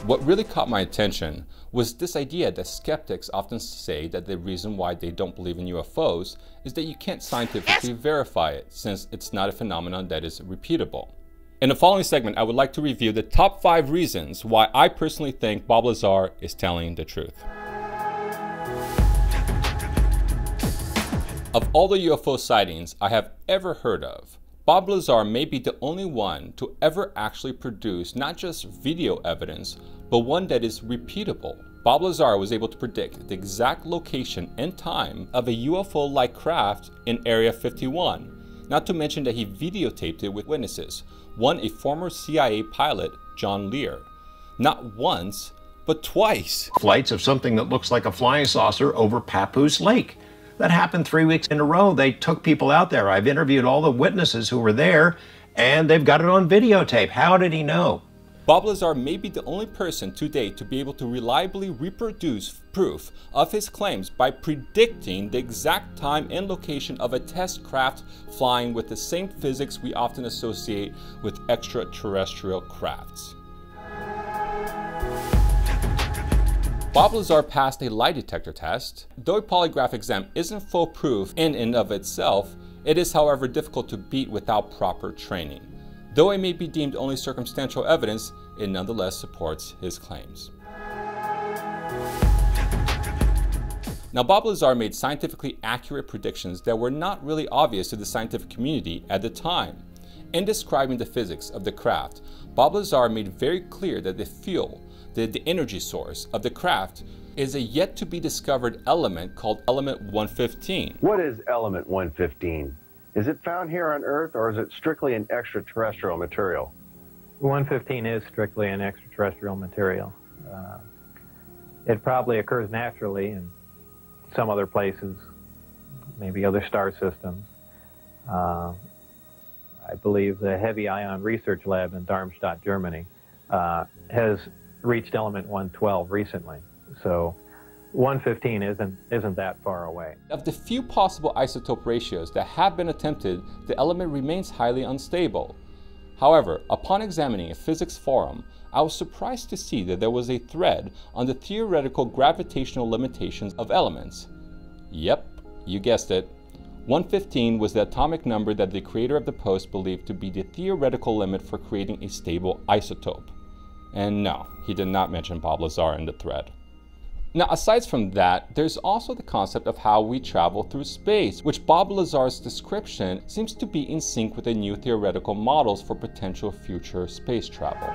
What really caught my attention was this idea that skeptics often say that the reason why they don't believe in UFOs is that you can't scientifically verify it, since it's not a phenomenon that is repeatable. In the following segment, I would like to review the top 5 reasons why I personally think Bob Lazar is telling the truth. Of all the UFO sightings I have ever heard of, Bob Lazar may be the only one to ever actually produce not just video evidence, but one that is repeatable. Bob Lazar was able to predict the exact location and time of a UFO-like craft in Area 51, not to mention that he videotaped it with witnesses, one a former CIA pilot, John Lear. Not once, but twice. Flights of something that looks like a flying saucer over Papoose Lake. That happened 3 weeks in a row. They took people out there. I've interviewed all the witnesses who were there, and they've got it on videotape. How did he know? Bob Lazar may be the only person to date to be able to reliably reproduce proof of his claims by predicting the exact time and location of a test craft flying with the same physics we often associate with extraterrestrial crafts. Bob Lazar passed a lie detector test. Though a polygraph exam isn't foolproof in and of itself, it is however difficult to beat without proper training. Though it may be deemed only circumstantial evidence, it nonetheless supports his claims. Now, Bob Lazar made scientifically accurate predictions that were not really obvious to the scientific community at the time. In describing the physics of the craft, Bob Lazar made very clear that the fuel, the energy source of the craft, is a yet-to-be-discovered element called element 115. What is element 115? Is it found here on Earth, or is it strictly an extraterrestrial material? 115 is strictly an extraterrestrial material. It probably occurs naturally in some other places, maybe other star systems. I believe the Heavy Ion Research Lab in Darmstadt, Germany, has reached element 112 recently. So 115 isn't that far away. Of the few possible isotope ratios that have been attempted, the element remains highly unstable. However, upon examining a physics forum, I was surprised to see that there was a thread on the theoretical gravitational limitations of elements. Yep, you guessed it. 115 was the atomic number that the creator of the post believed to be the theoretical limit for creating a stable isotope. And no, he did not mention Bob Lazar in the thread. Now, aside from that, there's also the concept of how we travel through space, which Bob Lazar's description seems to be in sync with the new theoretical models for potential future space travel.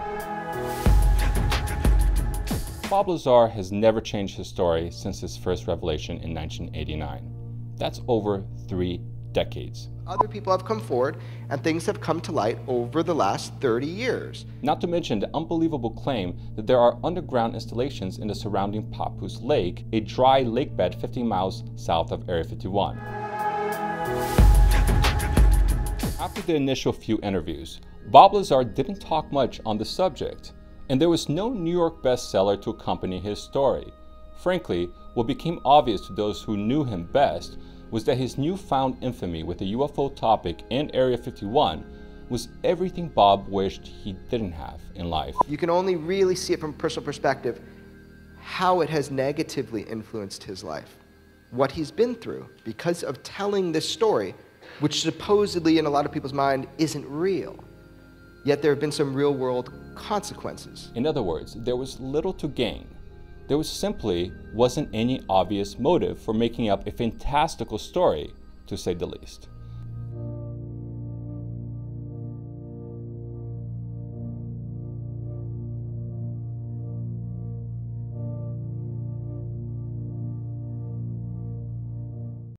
Bob Lazar has never changed his story since his first revelation in 1989. That's over 3 decades. Other people have come forward and things have come to light over the last 30 years. Not to mention the unbelievable claim that there are underground installations in the surrounding Papoose Lake, a dry lake bed 50 miles south of Area 51. After the initial few interviews, Bob Lazar didn't talk much on the subject, and there was no New York bestseller to accompany his story. Frankly, what became obvious to those who knew him best was that his newfound infamy with the UFO topic in Area 51 was everything Bob wished he didn't have in life. You can only really see it from a personal perspective, how it has negatively influenced his life. What he's been through because of telling this story, which supposedly in a lot of people's mind isn't real. Yet there have been some real world consequences. In other words, there was little to gain. There simply wasn't any obvious motive for making up a fantastical story, to say the least.